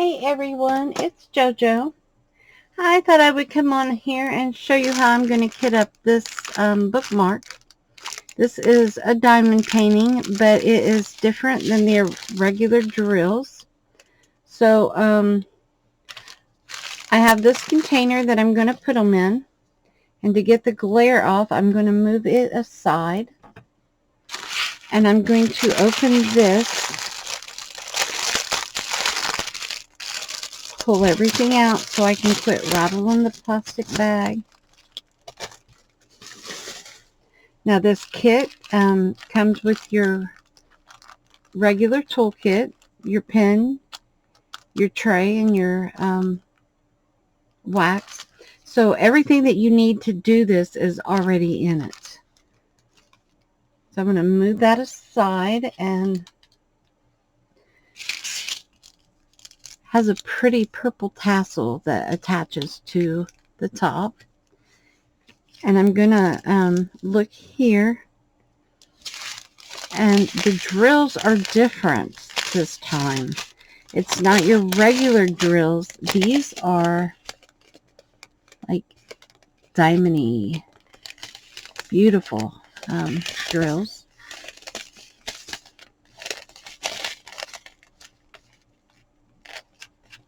Hey everyone, it's JoJo. I thought I would come on here and show you how I'm going to kit up this bookmark. This is a diamond painting, but it is different than the regular drills. So I have this container that I'm going to put them in, and to get the glare off, I'm going to move it aside, and I'm going to open this, pull everything out so I can quit rattling the plastic bag. Now this kit comes with your regular toolkit, your pen, your tray, and your wax. So everything that you need to do this is already in it. So I'm going to move that aside, and has a pretty purple tassel that attaches to the top. And I'm going to look here, and the drills are different this time. It's not your regular drills. These are like diamond-y, beautiful drills.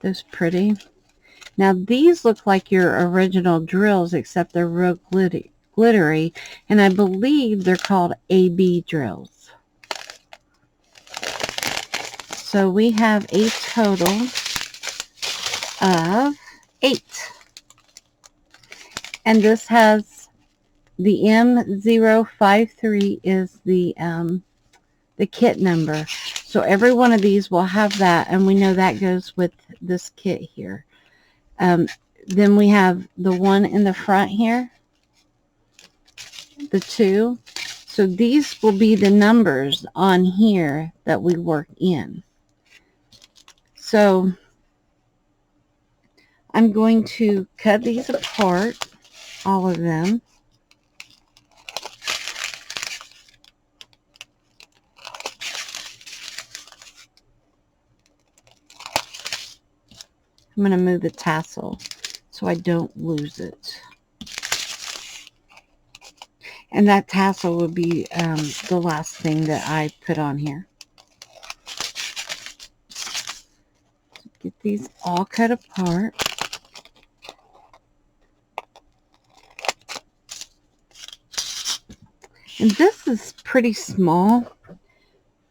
Those pretty. Now these look like your original drills, except they're real glittery, and I believe they're called AB drills. So we have a total of 8. And this has the M053 is the kit number. So every one of these will have that, and we know that goes with this kit here. Then we have the one in the front here, the 2. So these will be the numbers on here that we work in. So I'm going to cut these apart, all of them. I'm going to move the tassel so I don't lose it. And that tassel will be the last thing that I put on here. Get these all cut apart. And this is pretty small,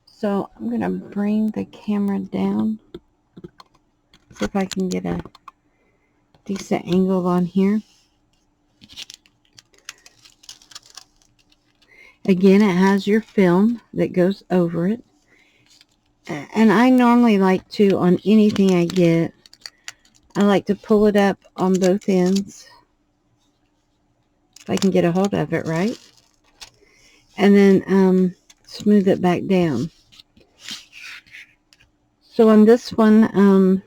so I'm going to bring the camera down. See if I can get a decent angle on here. Again, it has your film that goes over it. And I normally like to, on anything I get, I like to pull it up on both ends, if I can get a hold of it right, and then smooth it back down. So on this one,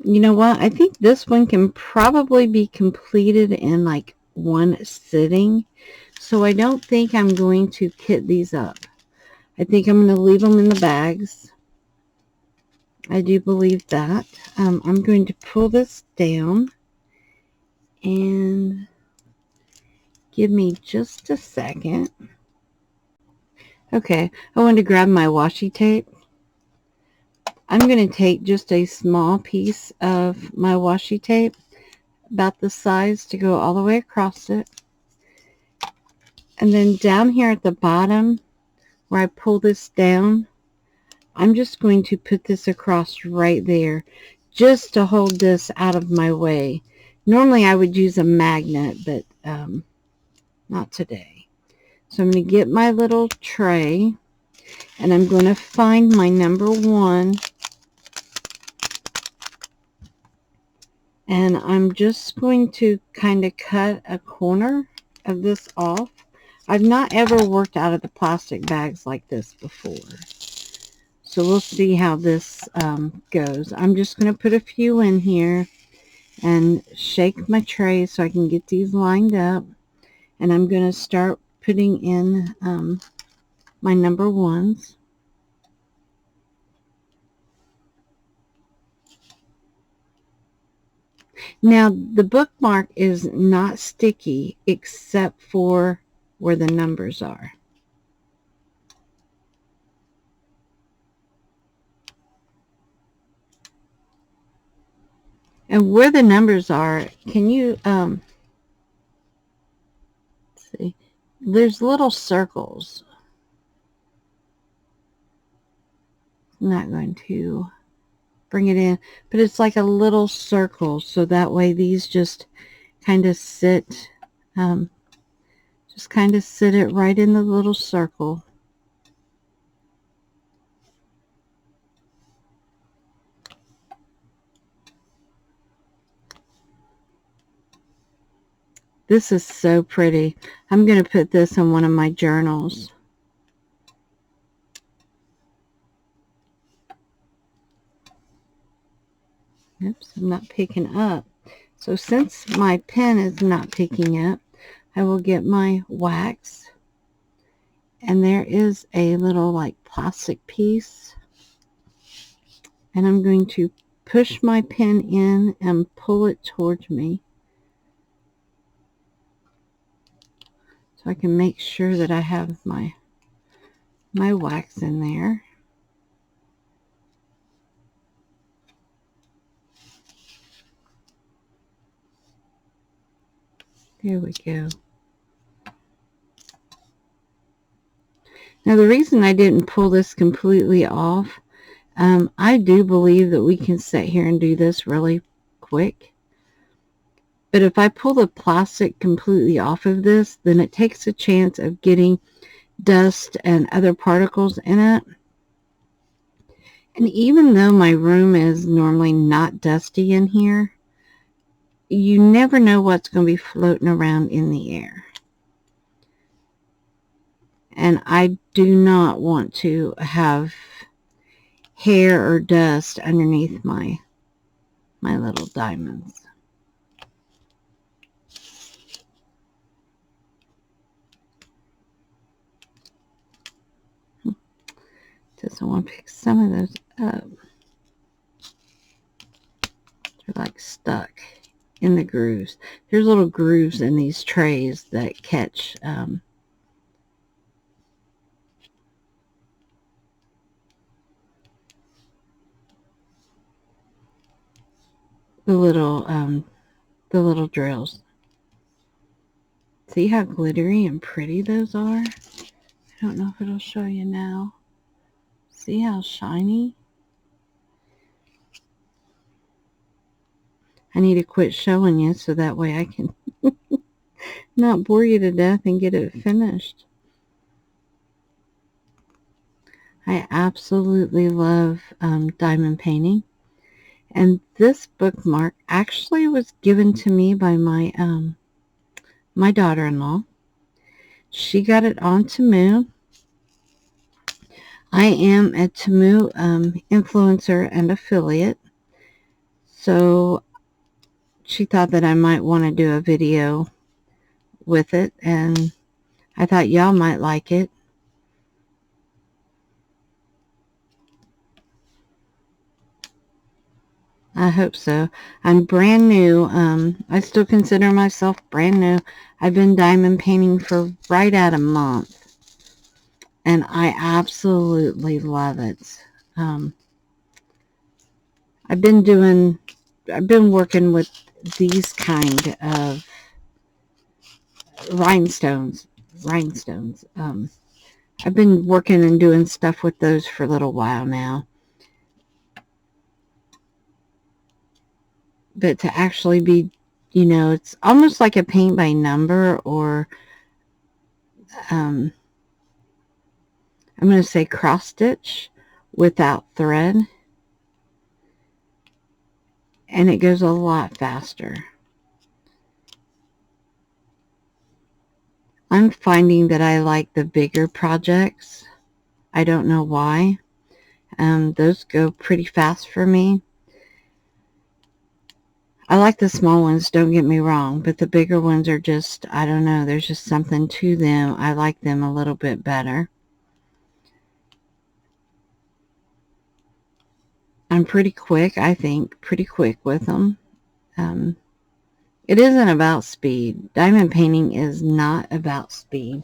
you know what? I think this one can probably be completed in like one sitting. So I don't think I'm going to kit these up. I think I'm going to leave them in the bags. I do believe that. I'm going to pull this down, and give me just a second. Okay, I want to grab my washi tape. I'm going to take just a small piece of my washi tape, about the size to go all the way across it. And then down here at the bottom, where I pull this down, I'm just going to put this across right there, just to hold this out of my way. Normally I would use a magnet, but not today. So I'm going to get my little tray, and I'm going to find my number 1. And I'm just going to kind of cut a corner of this off. I've not ever worked out of the plastic bags like this before. So we'll see how this goes. I'm just going to put a few in here and shake my tray so I can get these lined up. And I'm going to start putting in my number 1s. Now, the bookmark is not sticky except for where the numbers are. And where the numbers are, can you see? There's little circles. I'm not going to bring it in, but it's like a little circle, so that way these just kind of sit, it right in the little circle. This is so pretty. I'm going to put this in one of my journals. Oops, I'm not picking up. So since my pen is not picking up, I will get my wax. And there is a little like plastic piece. And I'm going to push my pen in and pull it towards me, so I can make sure that I have my wax in there. There we go. Now the reason I didn't pull this completely off, I do believe that we can sit here and do this really quick. But if I pull the plastic completely off of this, then it takes a chance of getting dust and other particles in it. And even though my room is normally not dusty in here, you never know what's going to be floating around in the air. And I do not want to have hair or dust underneath my little diamonds. Just I want to pick some of those up. They're like stuck in the grooves. There's little grooves in these trays that catch the little drills. See how glittery and pretty those are? I don't know if it'll show you now. See how shiny? I need to quit showing you so that way I can not bore you to death and get it finished. I absolutely love diamond painting. And this bookmark actually was given to me by my my daughter-in-law. She got it on Temu. I am a Temu influencer and affiliate. So she thought that I might want to do a video with it, and I thought y'all might like it. I hope so. I'm brand new. I still consider myself brand new. I've been diamond painting for right at a month, and I absolutely love it. I've been working with these kind of rhinestones. I've been working and doing stuff with those for a little while now. But to actually be, it's almost like a paint by number, or I'm going to say cross stitch without thread. And it goes a lot faster. I'm finding that I like the bigger projects. I don't know why. Those go pretty fast for me. I like the small ones, don't get me wrong, but the bigger ones are just, I don't know, there's just something to them. I like them a little bit better. I'm pretty quick, I think, pretty quick with them. it isn't about speed. Diamond painting is not about speed.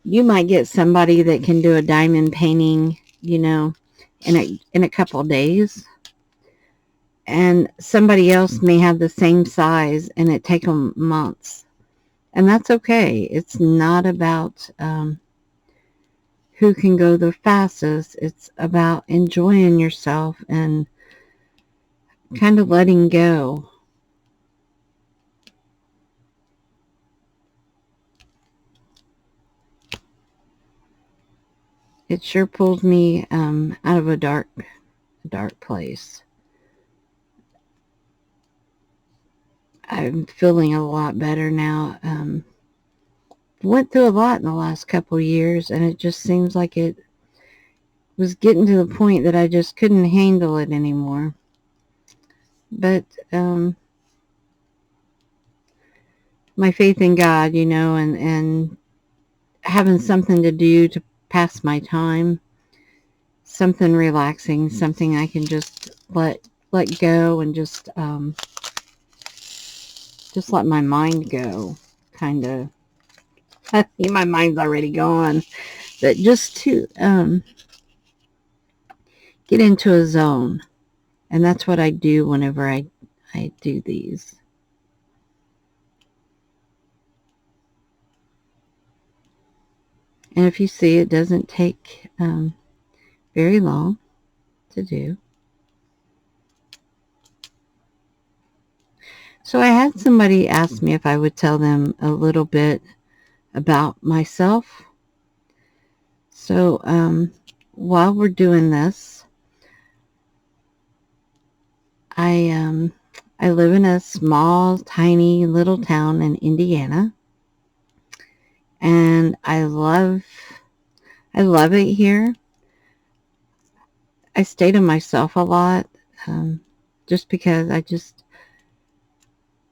You might get somebody that can do a diamond painting, in a couple of days, and somebody else may have the same size and it take them months, and that's okay. It's not about who can go the fastest. It's about enjoying yourself and kind of letting go. It sure pulls me out of a dark place. I'm feeling a lot better now. Went through a lot in the last couple of years, and it just seems like it was getting to the point that I just couldn't handle it anymore. But my faith in God, and having something to do to pass my time, something relaxing, something I can just let go and just let my mind go, kind of. I think my mind's already gone, but just to get into a zone. And that's what I do whenever I do these. And if you see, it doesn't take very long to do. So I had somebody ask me if I would tell them a little bit about myself. So while we're doing this, I live in a small, tiny little town in Indiana, and I love it here. I stay to myself a lot, just because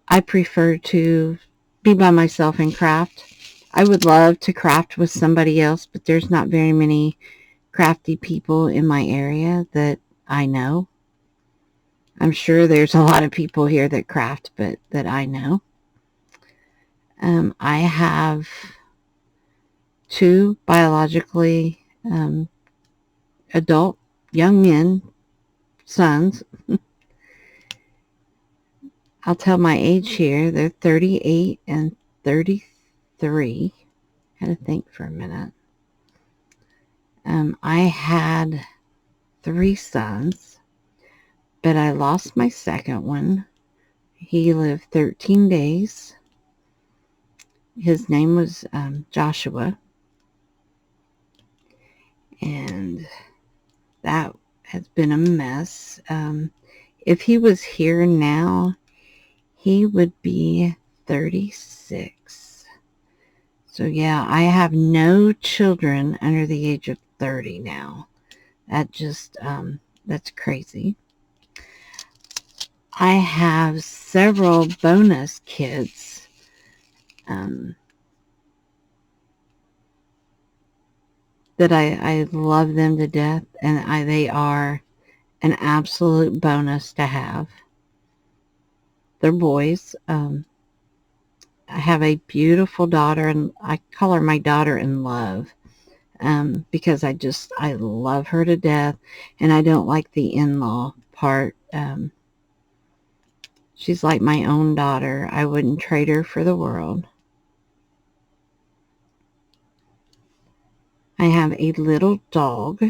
I prefer to be by myself and craft. I would love to craft with somebody else, but there's not very many crafty people in my area that I know. I'm sure there's a lot of people here that craft, but that I know. I have 2 biologically adult young men, sons. I'll tell my age here. They're 38 and 33. I had to think for a minute. I had 3 sons, but I lost my second one. He lived 13 days. His name was Joshua. And that has been a mess. If he was here now, he would be 36. So yeah, I have no children under the age of 30 now. That just, that's crazy. I have several bonus kids. That I love them to death, and they are an absolute bonus to have. They're boys. I have a beautiful daughter, and I call her my daughter in love, because I love her to death, and I don't like the in-law part. She's like my own daughter. I wouldn't trade her for the world. I have a little dog,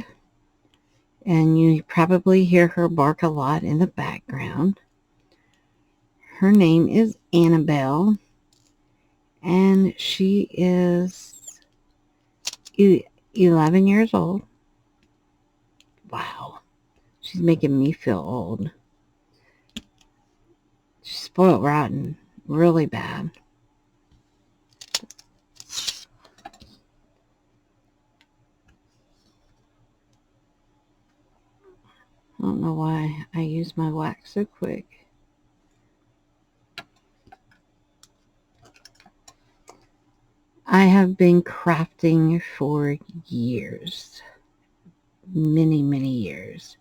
and you probably hear her bark a lot in the background. Her name is Annabelle, and she is 11 years old. Wow, she's making me feel old. She's spoiled rotten, really bad. I don't know why I use my wax so quick. I have been crafting for years. Many, many years.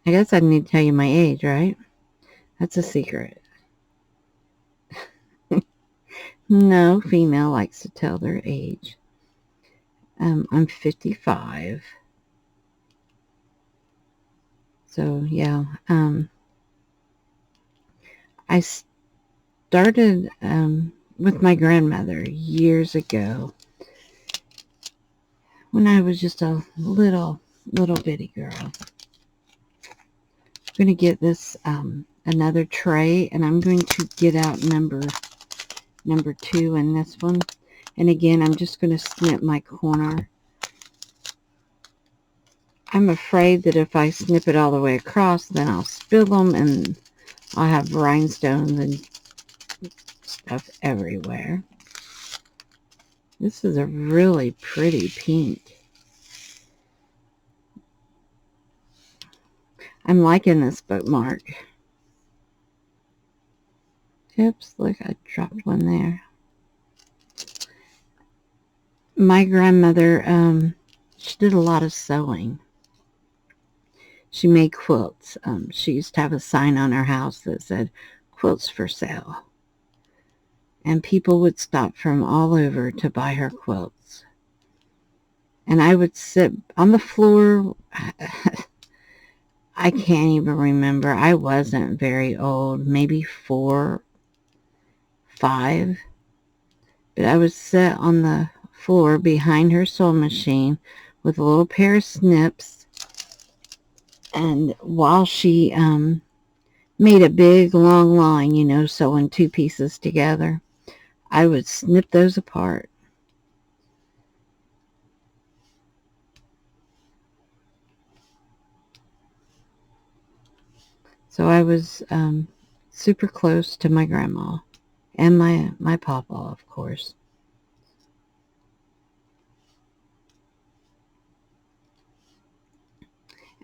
I guess I need to tell you my age, right? That's a secret. No female likes to tell their age. I'm 55. So, yeah. I started with my grandmother years ago when I was just a little bitty girl. I'm going to get this another tray, and I'm going to get out number 2 in this one. And again, I'm just going to snip my corner. I'm afraid that if I snip it all the way across, then I'll spill them and I'll have rhinestones and stuff everywhere. This is a really pretty pink. I'm liking this bookmark. Oops, look, I dropped one there. My grandmother, she did a lot of sewing. She made quilts. She used to have a sign on her house that said, "Quilts for sale." And people would stop from all over to buy her quilts. And I would sit on the floor. I can't even remember. I wasn't very old, maybe 4, 5. But I would sit on the floor behind her sewing machine with a little pair of snips. And while she made a big long line, sewing 2 pieces together, I would snip those apart. So I was super close to my grandma and my papa, of course.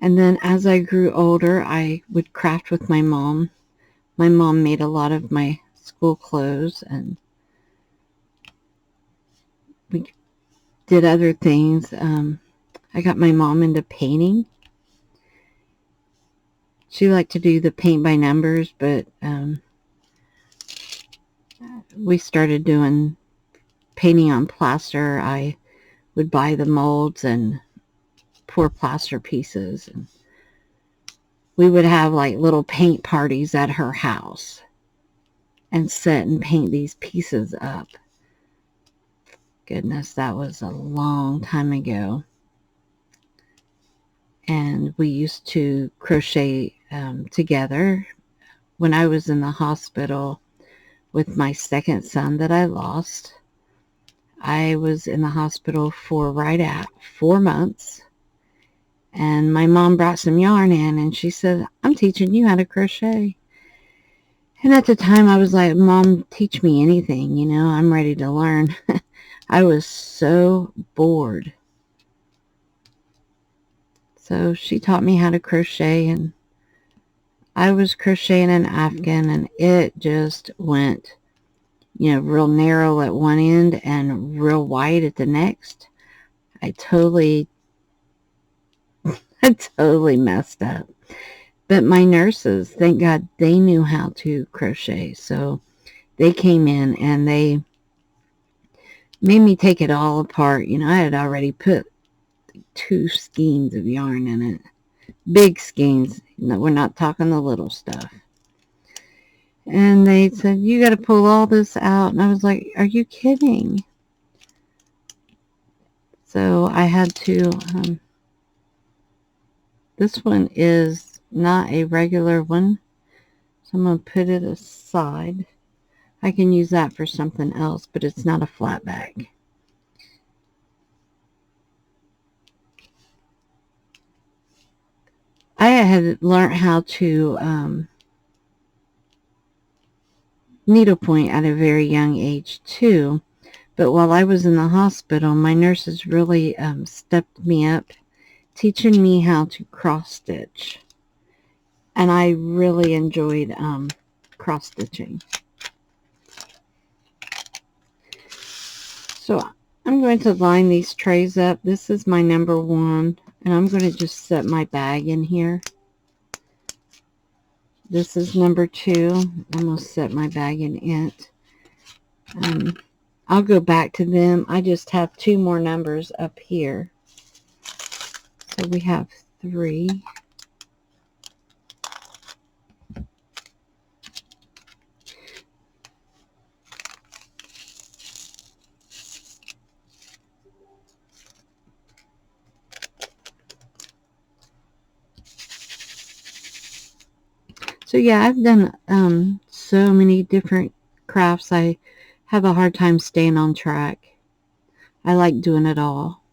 And then as I grew older, I would craft with my mom. My mom made a lot of my school clothes, and we did other things. I got my mom into painting. She liked to do the paint by numbers, but we started doing painting on plaster. I would buy the molds and pour plaster pieces, and we would have like little paint parties at her house and sit and paint these pieces up. Goodness, that was a long time ago. And we used to crochet together. When I was in the hospital with my second son that I lost, I was in the hospital for right at 4 months. And my mom brought some yarn in, and she said, "I'm teaching you how to crochet." And at the time, I was like, "Mom, teach me anything, I'm ready to learn." I was so bored. So she taught me how to crochet, and I was crocheting an Afghan, and it just went, real narrow at one end and real wide at the next. I totally messed up. But my nurses, thank God, they knew how to crochet. So they came in and they made me take it all apart. I had already put 2 skeins of yarn in it. Big skeins. No, we're not talking the little stuff. And they said, "You got to pull all this out." And I was like, "Are you kidding?" So I had to, this one is not a regular one. So I'm going to put it aside. I can use that for something else, but it's not a flat bag. I had learned how to needlepoint at a very young age too. But while I was in the hospital, my nurses really stepped me up, teaching me how to cross stitch. And I really enjoyed cross stitching. So I'm going to line these trays up. This is my number 1, and I'm going to just set my bag in here. This is number 2. I'm going to set my bag in it. I'll go back to them. I just have 2 more numbers up here. So we have 3. So yeah, I've done so many different crafts. I have a hard time staying on track. I like doing it all.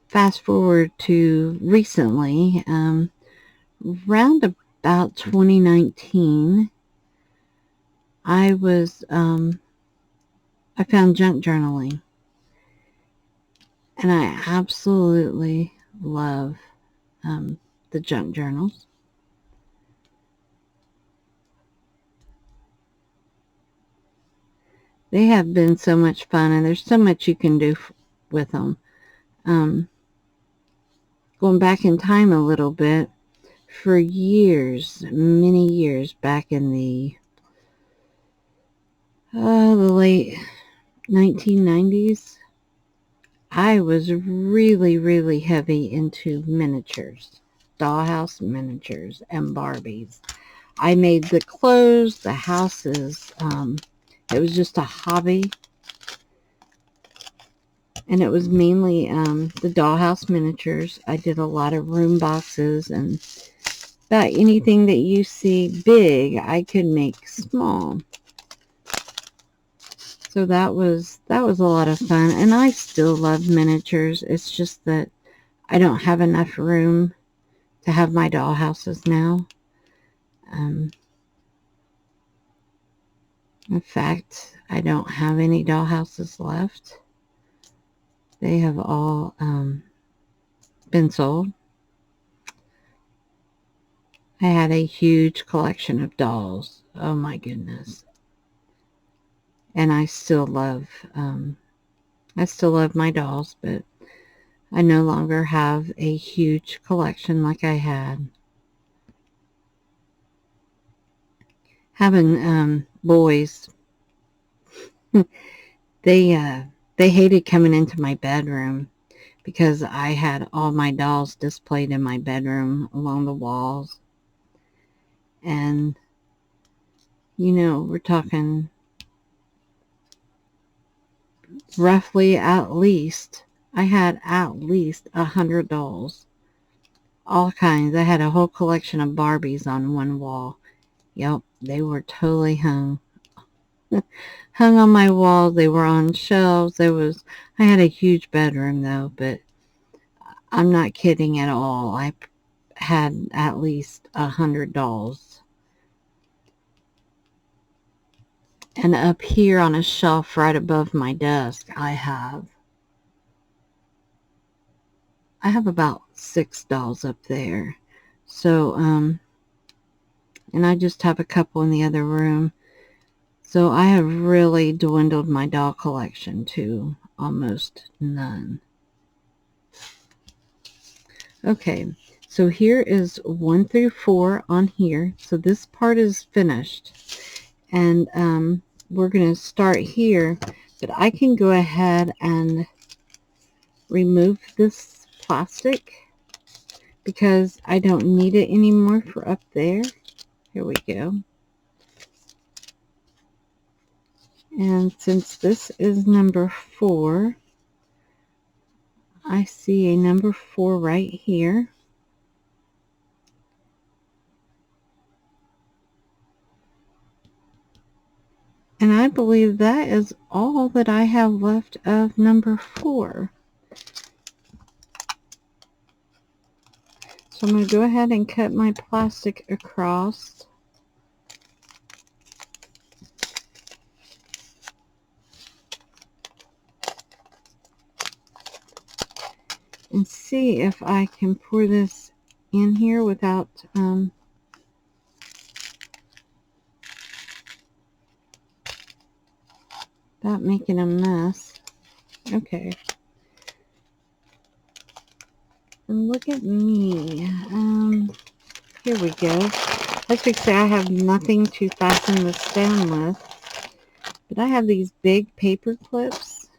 Fast forward to recently, around about 2019, I found junk journaling, and I absolutely love the junk journals. They have been so much fun, and there's so much you can do with them. Going back in time a little bit, for years, many years back in the late 1990s, I was really, really heavy into miniatures, dollhouse miniatures, and Barbies. I made the clothes, the houses. It was just a hobby. And it was mainly the dollhouse miniatures. I did a lot of room boxes, and about anything that you see big, I could make small. So that was a lot of fun, and I still love miniatures. It's just that I don't have enough room to have my dollhouses now. In fact, I don't have any dollhouses left. They have all been sold. I had a huge collection of dolls. Oh my goodness. And I still love my dolls, but I no longer have a huge collection like I had. Having boys, they hated coming into my bedroom because I had all my dolls displayed in my bedroom along the walls. And we're talking roughly I had at least 100 dolls. All kinds. I had a whole collection of Barbies on one wall. Yep, they were totally hung on my wall. They were on shelves. I had a huge bedroom though, but I'm not kidding at all. I had at least 100 dolls. And up here on a shelf right above my desk, I have about 6 dolls up there. So, and I just have a couple in the other room. So I have really dwindled my doll collection to almost none. Okay, so here is 1 through 4 on here. So this part is finished. And we're going to start here, but I can go ahead and remove this plastic because I don't need it anymore for up there. Here we go. And since this is number 4, I see a number 4 right here. And I believe that is all that I have left of number 4. So I'm going to go ahead and cut my plastic across. And see if I can pour this in here without making a mess. Okay. And look at me. Here we go. As we say, I have nothing to fasten this down with, but I have these big paper clips.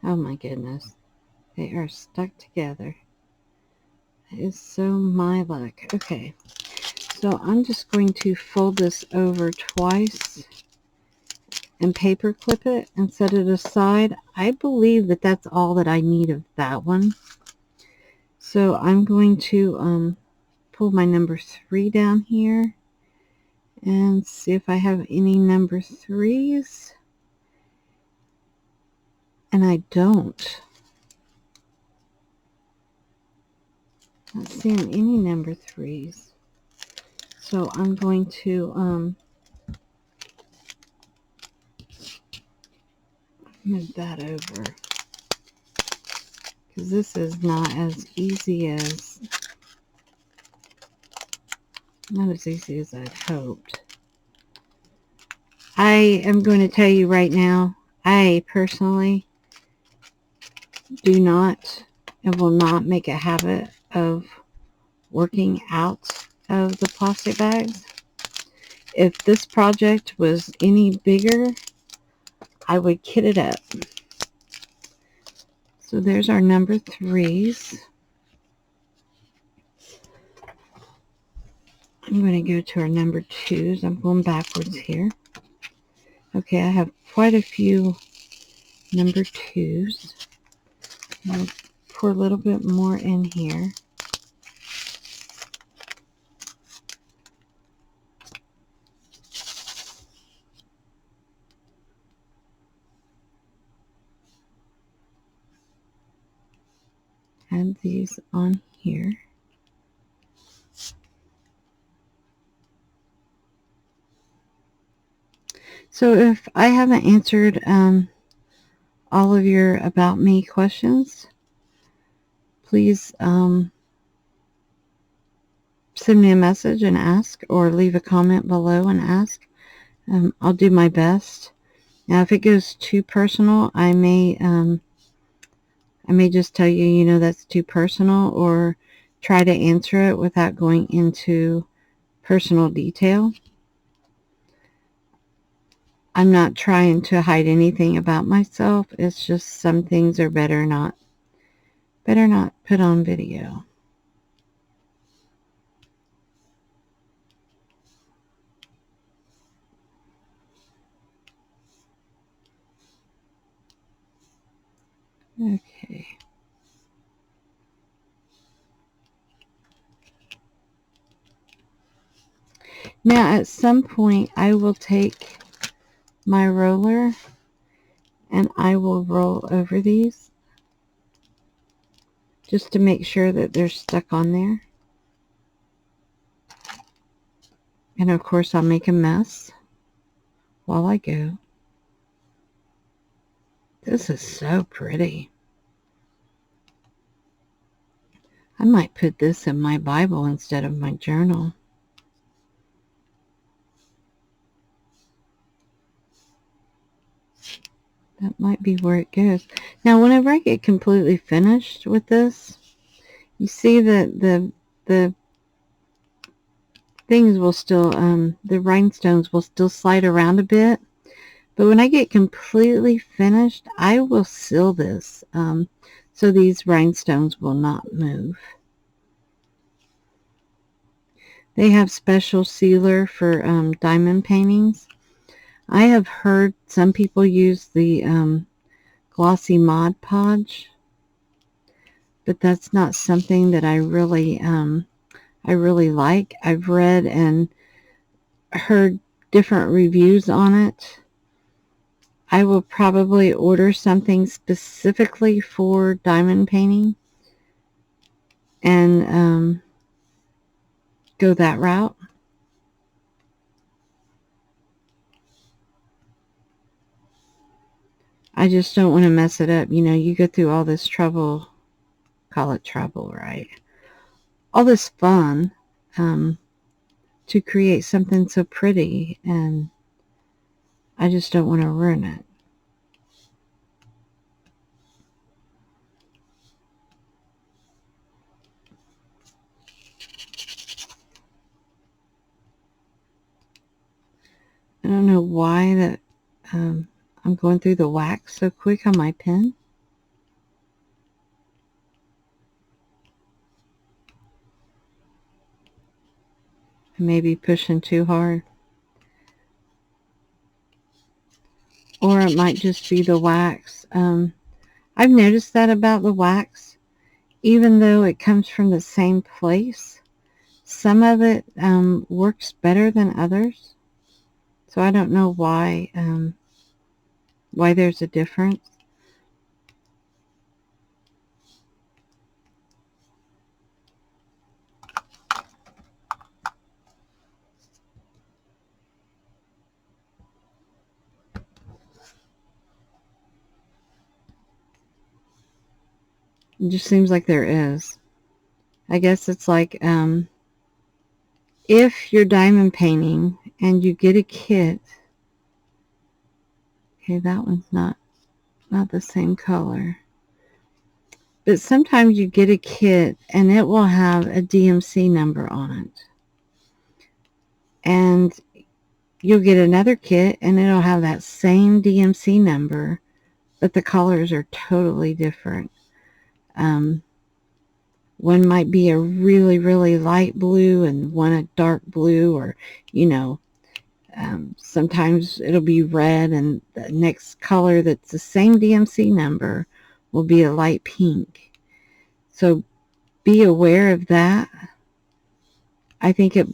Oh my goodness. They are stuck together. That is so my luck. Okay. So I'm just going to fold this over twice and paper clip it and set it aside. I believe that that's all that I need of that one. So I'm going to pull my number 3 down here and see if I have any number 3s. And I don't. Not seeing any number 3s. So I'm going to move that over, because this is not as easy as I'd hoped. I am going to tell you right now, I personally do not and will not make a habit of working out of the plastic bags. If this project was any bigger, I would kit it up. So there's our number 3s. I'm going to go to our number 2s. I'm going backwards here. Okay, I have quite a few number 2s. I'll pour a little bit more in here. Add these on here. So if I haven't answered all of your about me questions, please send me a message and ask, or leave a comment below and ask. I'll do my best. Now, if it goes too personal, I may just tell you, you know, that's too personal, or try to answer it without going into personal detail. I'm not trying to hide anything about myself. It's just some things are better not put on video. Okay. Now, at some point, I will take my roller and I will roll over these just to make sure that they're stuck on there. And of course, I'll make a mess while I go. This is so pretty. I might put this in my Bible instead of my journal. That might be where it goes. Now, whenever I get completely finished with this, you see that the things will still, the rhinestones will still slide around a bit. But when I get completely finished, I will seal this so these rhinestones will not move. They have special sealer for diamond paintings. I have heard some people use the glossy Mod Podge, but that's not something that I really like. I've read and heard different reviews on it. I will probably order something specifically for diamond painting and go that route. I just don't want to mess it up. You know, you go through all this trouble, call it trouble, right? All this fun to create something so pretty, and I just don't want to ruin it. don't know why that I'm going through the wax so quick on my pen. I may be pushing too hard. Or it might just be the wax. I've noticed that about the wax. Even though it comes from the same place, some of it works better than others. So I don't know why there's a difference. It just seems like there is. I guess it's like if you're diamond painting and you get a kit. Okay, that one's not the same color. But sometimes you get a kit and it will have a DMC number on it. And you'll get another kit and it'll have that same DMC number, but the colors are totally different. One might be a really, really light blue and one a dark blue, or, sometimes it'll be red and the next color that's the same DMC number will be a light pink. So be aware of that. I think it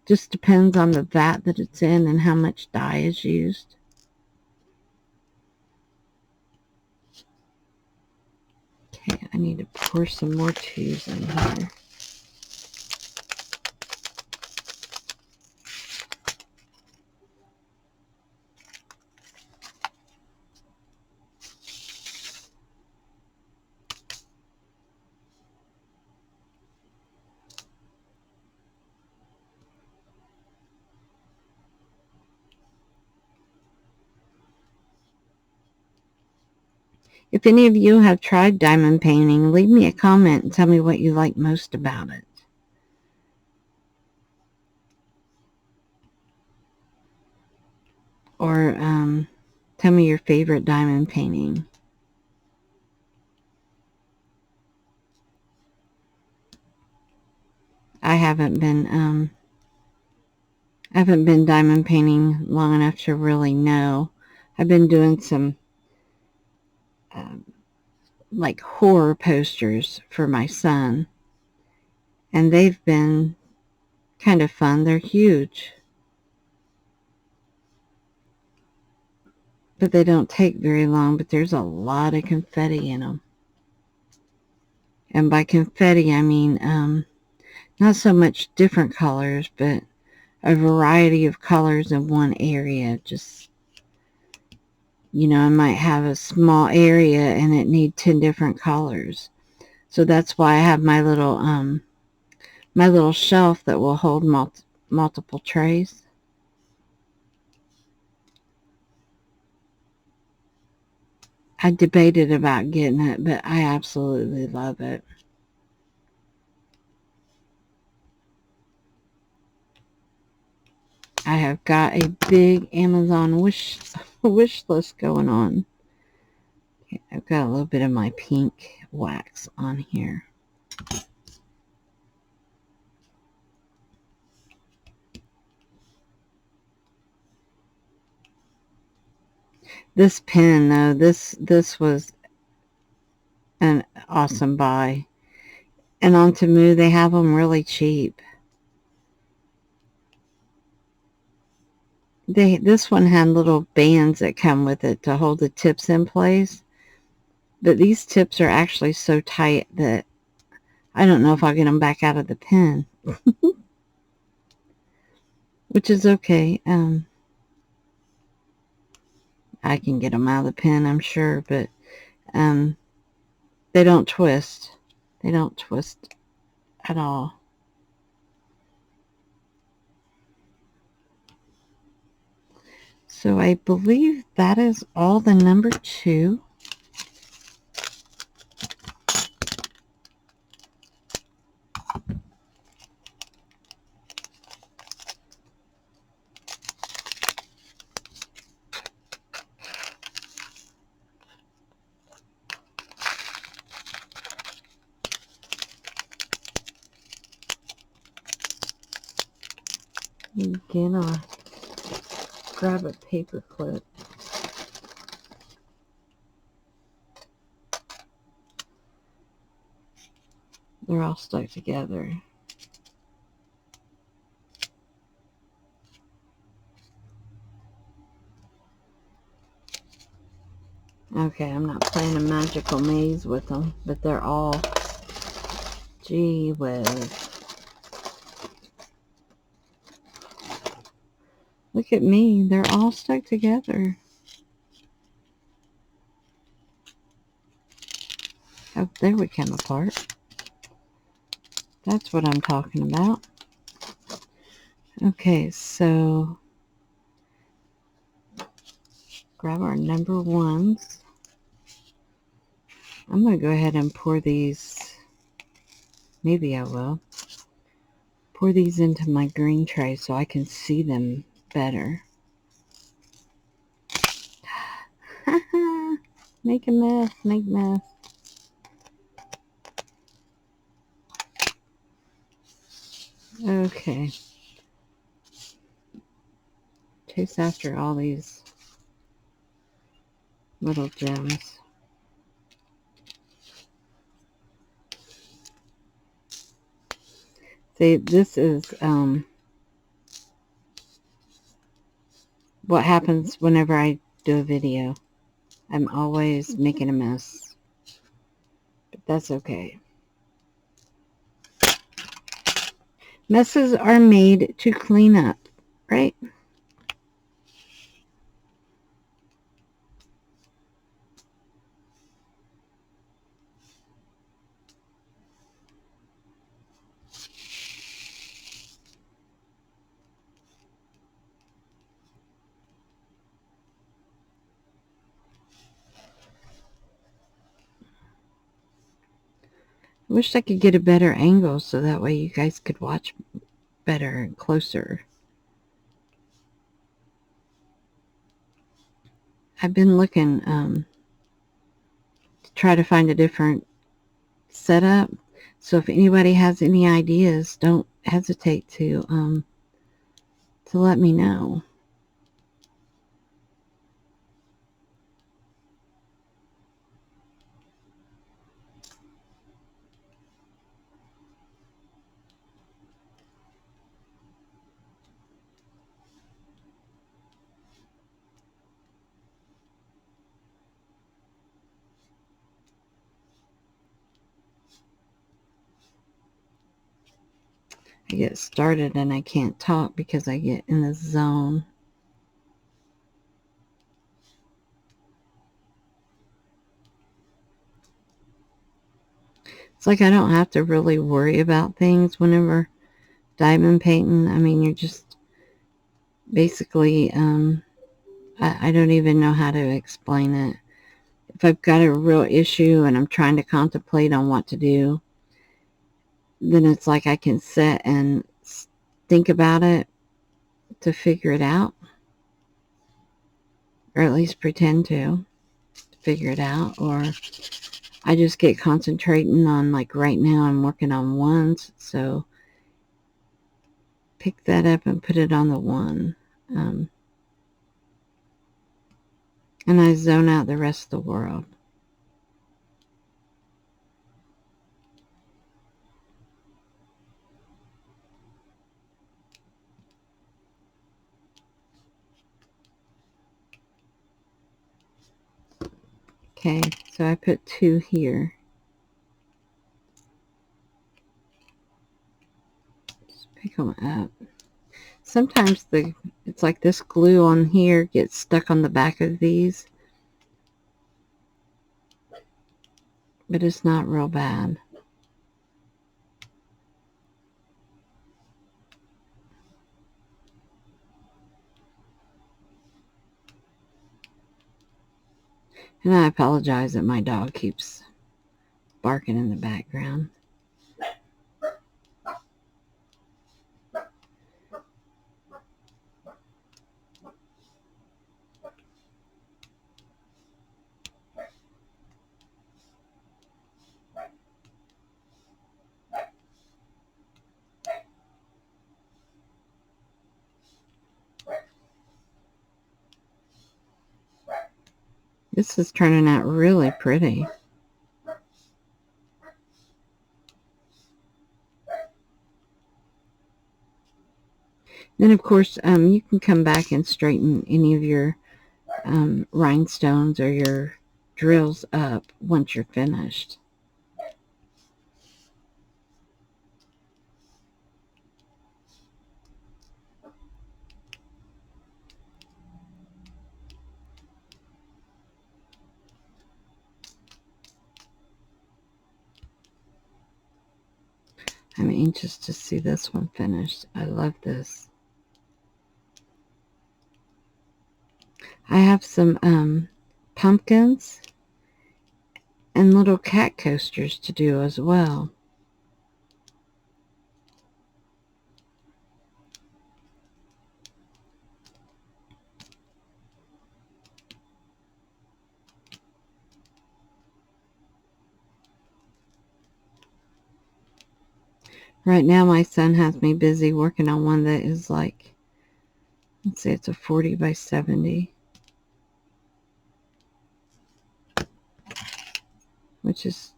just depends on the vat that it's in and how much dye is used. Okay, I need to pour some more cheese in here. If any of you have tried diamond painting, leave me a comment and tell me what you like most about it. Or tell me your favorite diamond painting. I haven't been diamond painting long enough to really know. I've been doing some like horror posters for my son, and they've been kind of fun. They're huge, but they don't take very long, but there's a lot of confetti in them. And by confetti, I mean not so much different colors, but a variety of colors in one area. Just, I might have a small area and it need 10 different colors. So that's why I have my little shelf that will hold multiple trays. I debated about getting it, but I absolutely love it. I have got a big Amazon wish list going on. Okay, I've got a little bit of my pink wax on here. This pen, though, this was an awesome buy. And on Temu, they have them really cheap. This one had little bands that come with it to hold the tips in place. But these tips are actually so tight that I don't know if I'll get them back out of the pen. Which is okay. I can get them out of the pen, I'm sure, but they don't twist. They don't twist at all. So I believe that is all the number 2. Again, I'll grab a paper clip. They're all stuck together. Okay, I'm not playing a magical maze with them, but they're all, gee whiz. Look at me, they're all stuck together. Oh, there we came apart. That's what I'm talking about. Okay, so grab our number ones. I'm going to go ahead and pour these, maybe I will, pour these into my green tray so I can see them better. Make a mess, make mess. Okay. Chase after all these little gems. See, this is what happens whenever I do a video. I'm always making a mess. But that's okay. Messes are made to clean up, right? I wish I could get a better angle so that way you guys could watch better and closer. I've been looking to try to find a different setup. So if anybody has any ideas, don't hesitate to let me know. I get started and I can't talk because I get in the zone. It's like I don't have to really worry about things whenever diamond painting. I mean, you're just basically, I don't even know how to explain it. If I've got a real issue and I'm trying to contemplate on what to do, then it's like I can sit and think about it to figure it out, or at least pretend to figure it out, or I just get concentrating on, like right now I'm working on ones, so pick that up and put it on the one, and I zone out the rest of the world. Okay, so I put 2 here. Just pick them up. Sometimes it's like this glue on here gets stuck on the back of these, but it's not real bad. And I apologize that my dog keeps barking in the background. This is turning out really pretty. Then, of course, you can come back and straighten any of your rhinestones or your drills up once you're finished. I'm anxious to see this one finished. I love this. I have some pumpkins and little cat coasters to do as well. Right now my son has me busy working on one that is like, let's say it's a 40 by 70. Which is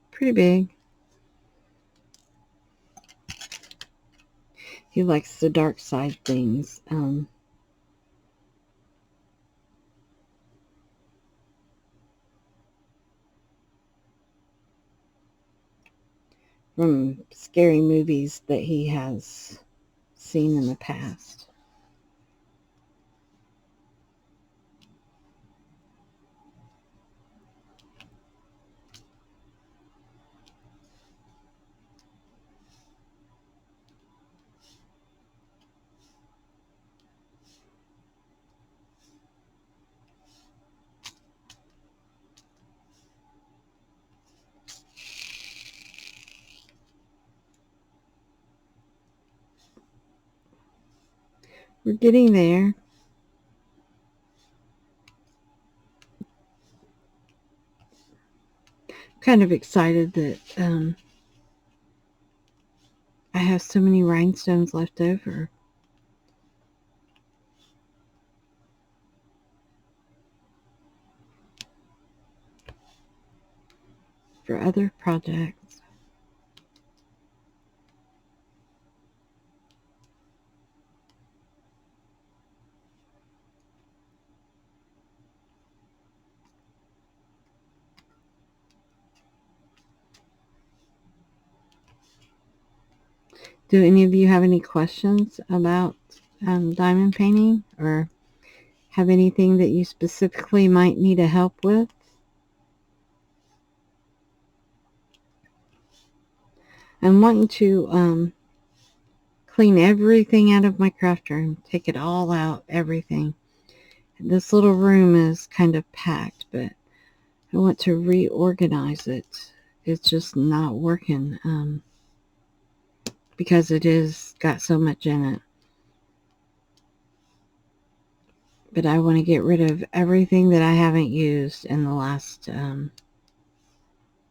pretty big. He likes the dark side things. From scary movies that he has seen in the past. We're getting there. Kind of excited that I have so many rhinestones left over for other projects. Do any of you have any questions about diamond painting, or have anything that you specifically might need a help with? I'm wanting to clean everything out of my craft room, take it all out, everything. This little room is kind of packed, but I want to reorganize it. It's just not working because it is got so much in it. But I want to get rid of everything that I haven't used in the last,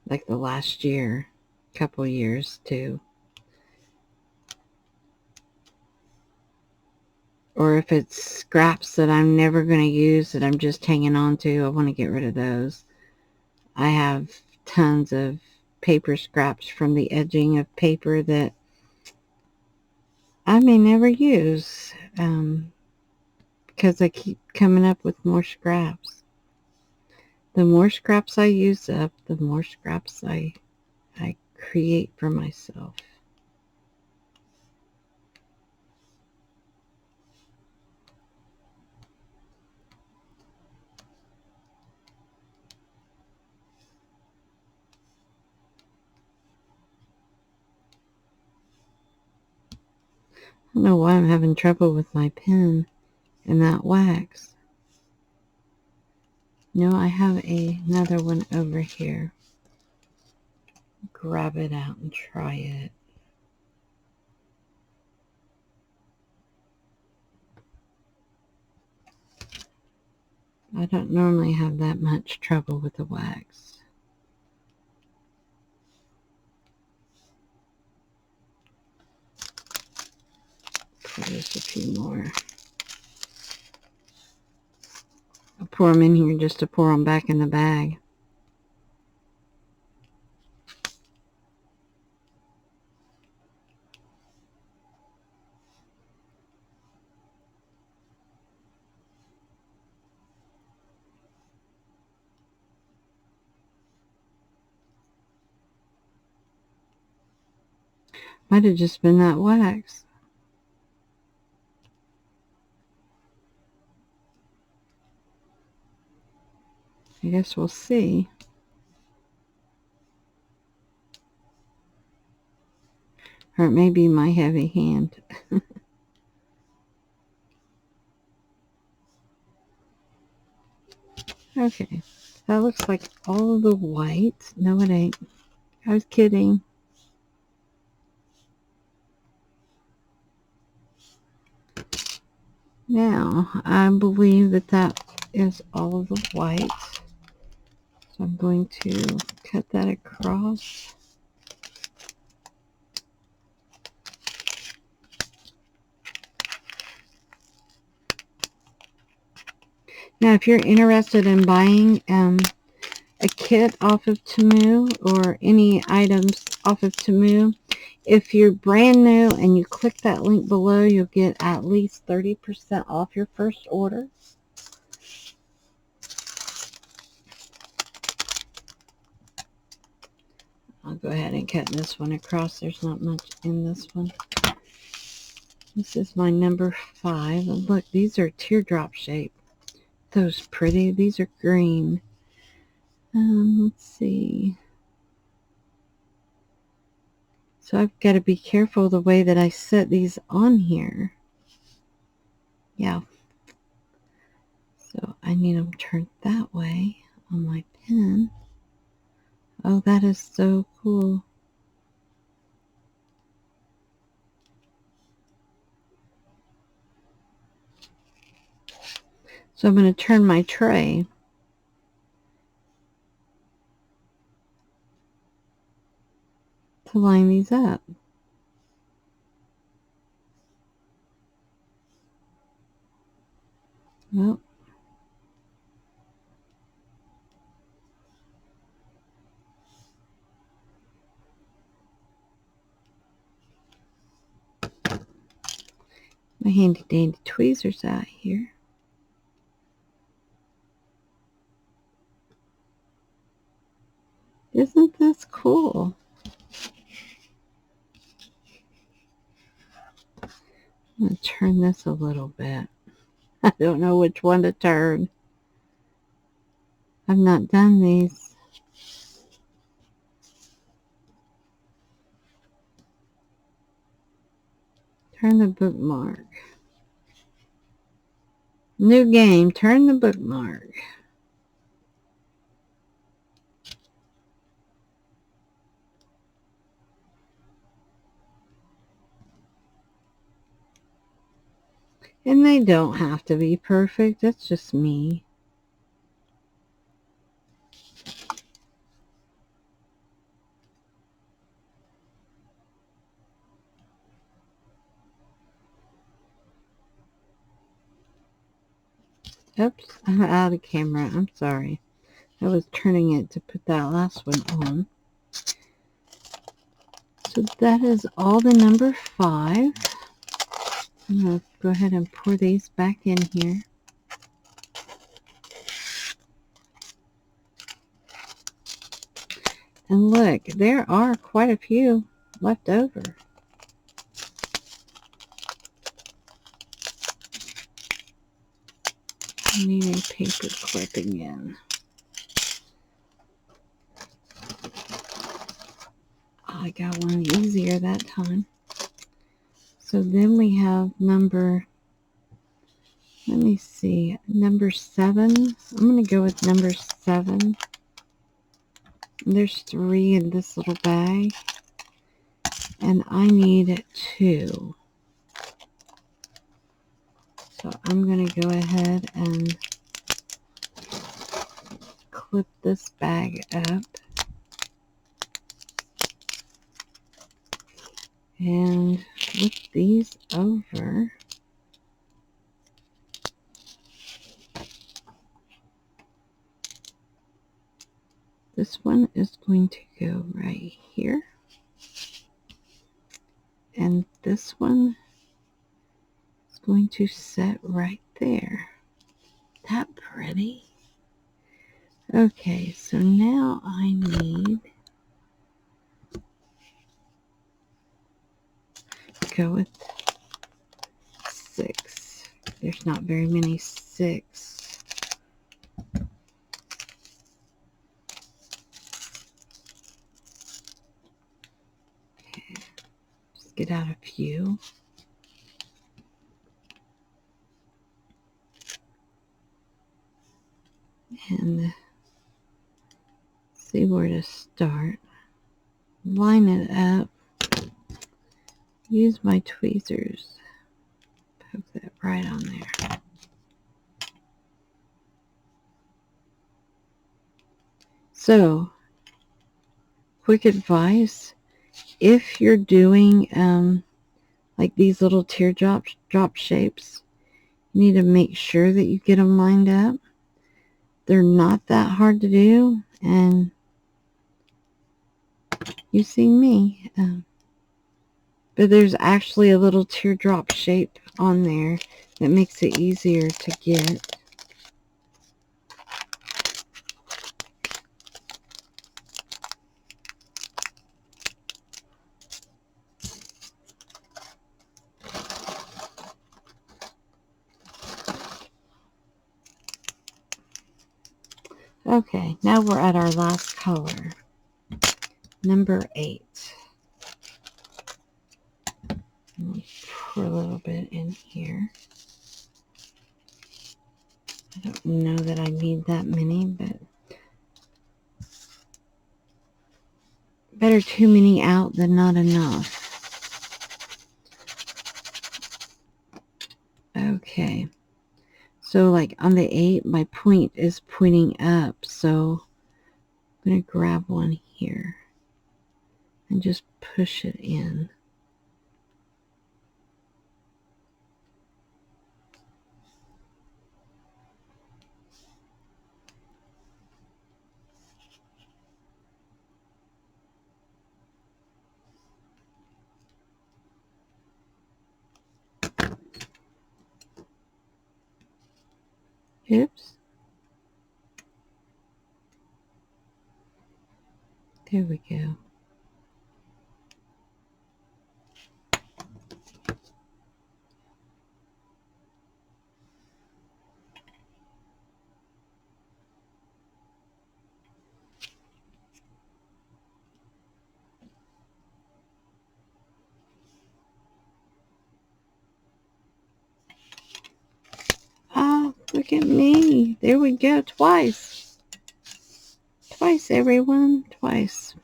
like the last year, couple years too. Or if it's scraps that I'm never going to use that I'm just hanging on to, I want to get rid of those. I have tons of paper scraps from the edging of paper that I may never use because I keep coming up with more scraps. The more scraps I use up, the more scraps I create for myself. I don't know why I'm having trouble with my pen and that wax. No, I have another one over here. Grab it out and try it. I don't normally have that much trouble with the wax. Pour just a few more. I'll pour them in here just to pour them back in the bag. Might have just been that wax. I guess we'll see. Or it may be my heavy hand. Okay, that looks like all of the white. No, it ain't. I was kidding. Now, I believe that that is all of the white. So I'm going to cut that across. Now, if you're interested in buying a kit off of Temu or any items off of Temu, if you're brand new and you click that link below, you'll get at least 30% off your first order. I'll go ahead and cut this one across. There's not much in this one. This is my number 5. And look, these are teardrop shape. Those pretty. These are green. Let's see. So I've got to be careful the way that I set these on here. Yeah. So I need them turned that way on my pen. Oh, that is so cool. So I'm going to turn my tray to line these up. Well, my handy dandy tweezers out here. Isn't this cool? I'm going to turn this a little bit. I don't know which one to turn. I've not done these. Turn the bookmark. New game, turn the bookmark. And they don't have to be perfect. That's just me. Oops, I'm out of camera. I'm sorry. I was turning it to put that last one on. So that is all the number 5. I'm going to go ahead and pour these back in here. And look, there are quite a few left over. I need a paper clip again. Oh, I got one easier that time. So then we have number, let me see, number 7. I'm going to go with number 7. There's 3 in this little bag. And I need 2. So I'm going to go ahead and clip this bag up. And flip these over. This one is going to go right here. And this one is going to set right there. That pretty? Okay, so now I need to go with 6. There's not very many 6. Okay, just get out a few. And see where to start. Line it up. Use my tweezers. Poke that right on there. So, quick advice. If you're doing like these little teardrop shapes, you need to make sure that you get them lined up. They're not that hard to do, and you see me. But there's actually a little teardrop shape on there that makes it easier to get. Okay, now we're at our last color, number 8. Pour a little bit in here. I don't know that I need that many, but better too many out than not enough. Okay, so like on the 8, my point is pointing up, so I'm going to grab one here and just push it in. Oops. There we go. Oh, look at me. There we go. Twice. Twice, everyone. Twice.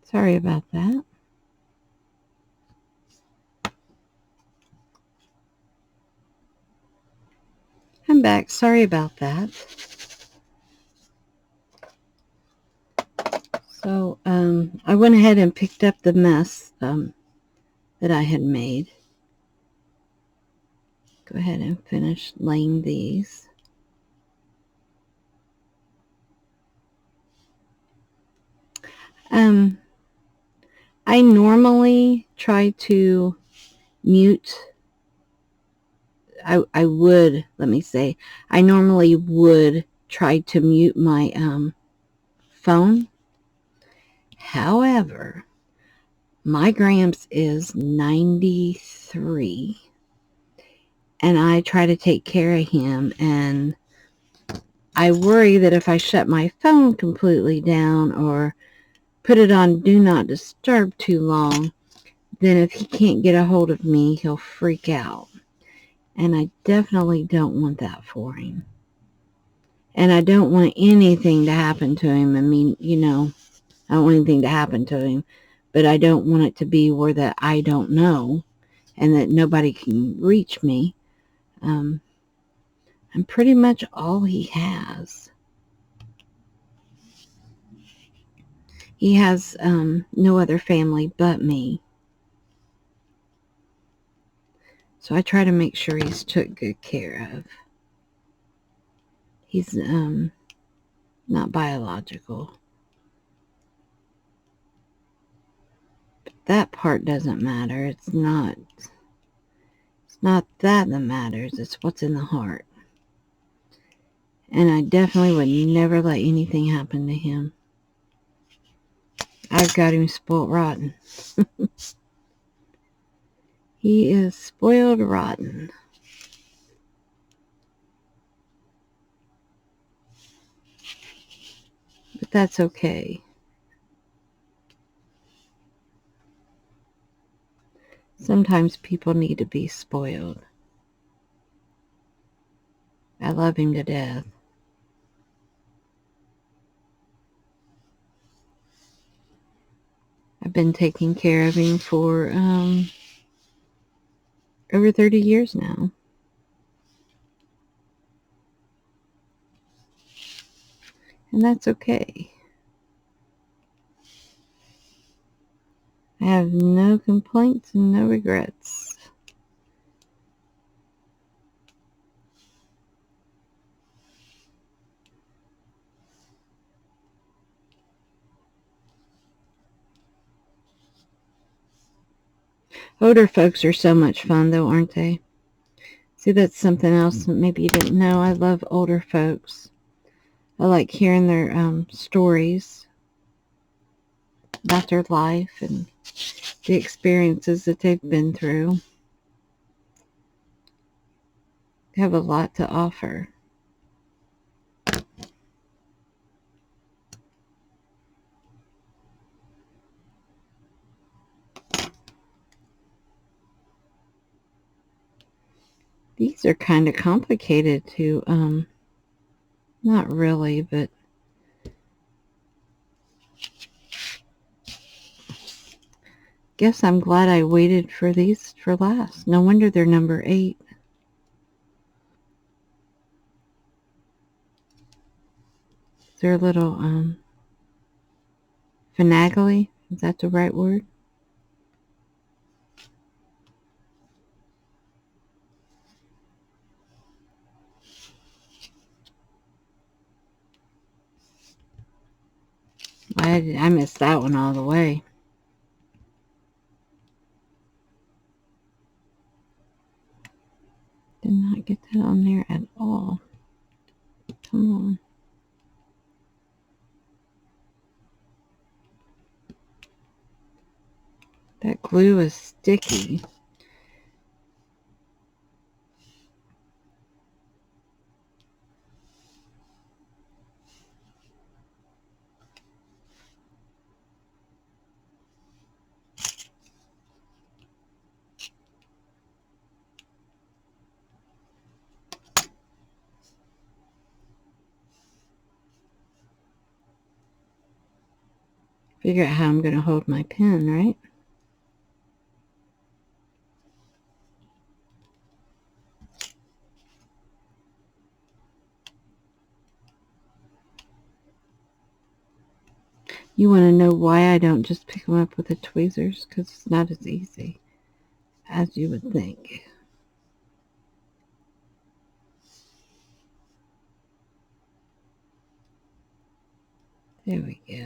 Sorry about that. I'm back. Sorry about that. So, I went ahead and picked up the mess that I had made. Go ahead and finish laying these. I normally try to mute. I would, let me say, I normally would try to mute my phone. However, my Gramps is 93, and I try to take care of him, and I worry that if I shut my phone completely down or put it on Do Not Disturb too long, then if he can't get a hold of me, he'll freak out. And I definitely don't want that for him. And I don't want anything to happen to him. I mean, you know, I don't want anything to happen to him. but I don't want it to be where that I don't know and that nobody can reach me. I'm pretty much all he has. He has no other family but me. So I try to make sure he's took good care of. He's not biological. But that part doesn't matter. It's not that matters. It's what's in the heart. And I definitely would never let anything happen to him. I've got him spoiled rotten. He is spoiled rotten. But that's okay. Sometimes people need to be spoiled. I love him to death. I've been taking care of him for over 30 years now. And that's okay. I have no complaints and no regrets. Older folks are so much fun, though, aren't they? See, that's something else that maybe you didn't know. I love older folks. I like hearing their stories about their life and the experiences that they've been through. They have a lot to offer. These are kind of complicated to, not really, but guess I'm glad I waited for these for last. No wonder they're number 8. They're a little, finagly. Is that the right word? I missed that one all the way. Did not get that on there at all. Come on. That glue is sticky. Figure out how I'm going to hold my pen, right? You want to know why I don't just pick them up with the tweezers? Because it's not as easy as you would think. There we go.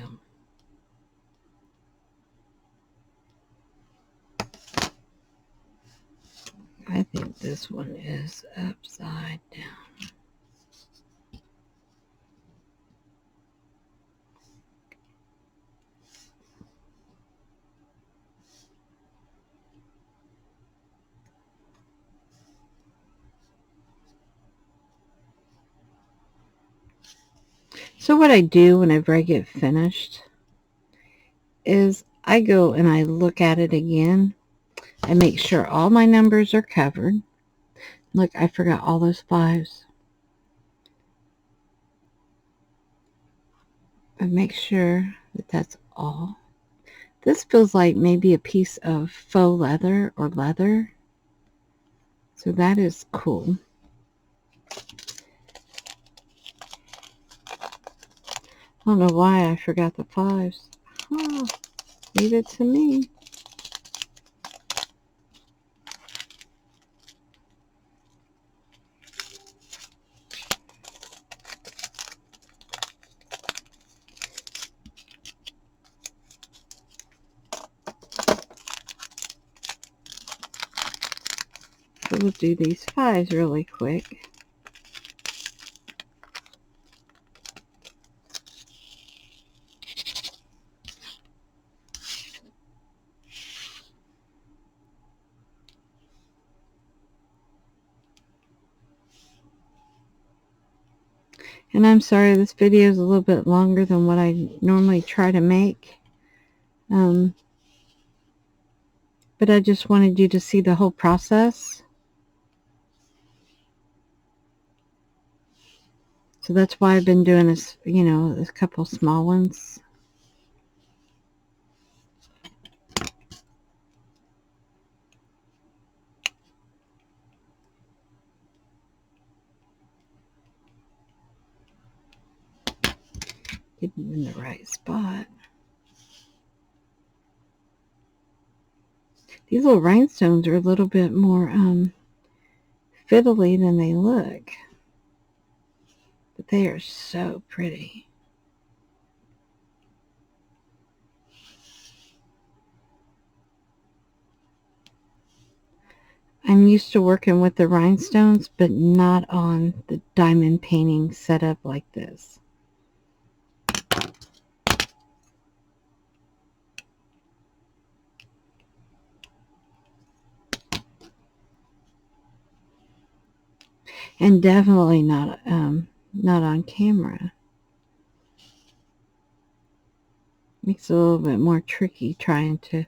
I think this one is upside down. So what I do whenever I get finished is I go and I look at it again. I make sure all my numbers are covered. Look, I forgot all those 5s. I make sure that that's all. This feels like maybe a piece of faux leather or leather. So that is cool. I don't know why I forgot the 5s. Oh, leave it to me. So we'll do these 5s really quick. And I'm sorry this video is a little bit longer than what I normally try to make. But I just wanted you to see the whole process. So that's why I've been doing this, you know, a couple small ones. Get them in the right spot. These little rhinestones are a little bit more fiddly than they look. But they are so pretty. I'm used to working with the rhinestones, but not on the diamond painting setup like this. And definitely not on camera. Makes it a little bit more tricky trying to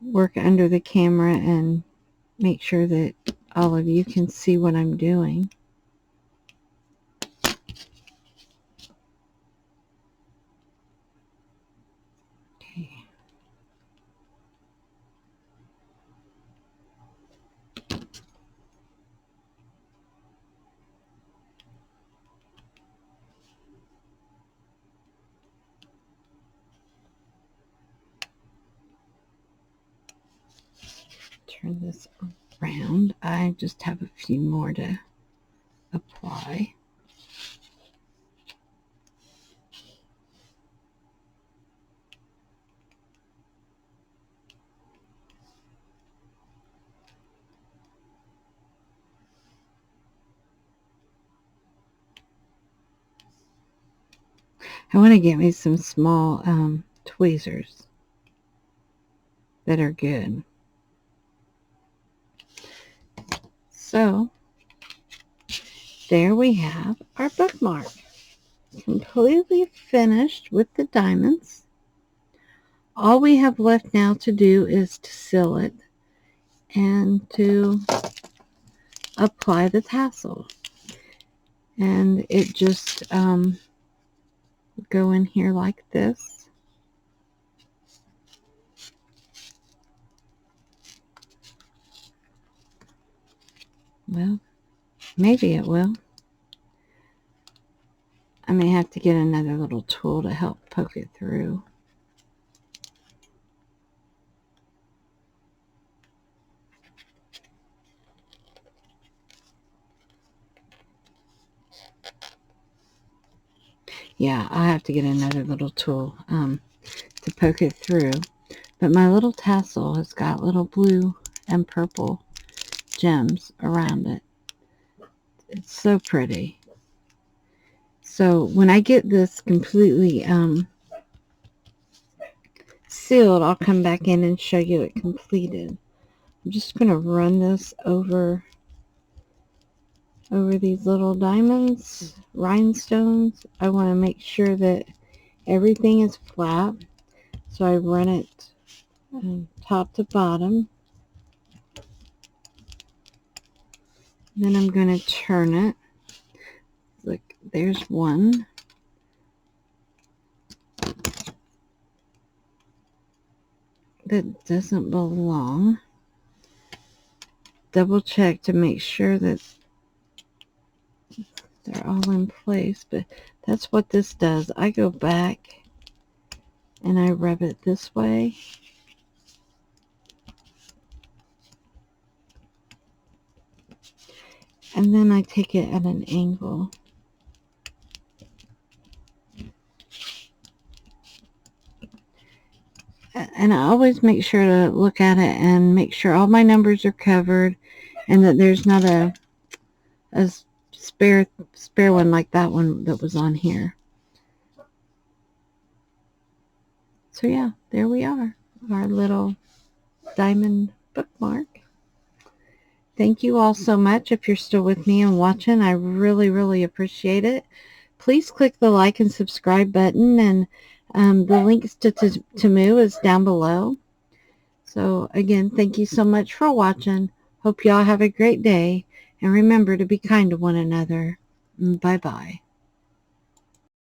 work under the camera and make sure that all of you can see what I'm doing. Okay. Turn this around. I just have a few more to apply. I want to get me some small tweezers that are good. So there we have our bookmark. Completely finished with the diamonds. All we have left now to do is to seal it and to apply the tassel. And it just go in here like this. Well, maybe it will. I may have to get another little tool to help poke it through. Yeah, I have to get another little tool to poke it through. But my little tassel has got little blue and purple gems around it. It's so pretty. So when I get this completely sealed, I'll come back in and show you it completed. I'm just going to run this over these little diamonds, rhinestones. I want to make sure that everything is flat. So I run it top to bottom. Then I'm going to turn it. Look, there's one. that doesn't belong. Double check to make sure that they're all in place, but that's what this does. I go back and I rub it this way. And then I take it at an angle. And I always make sure to look at it and make sure all my numbers are covered and that there's not a spare one like that one that was on here. So yeah, there we are, our little diamond bookmark. Thank you all so much. If you're still with me and watching, I really appreciate it. Please click the like and subscribe button, and the links to Temu is down below. So again, thank you so much for watching. Hope y'all have a great day, and remember to be kind to one another. Bye-bye.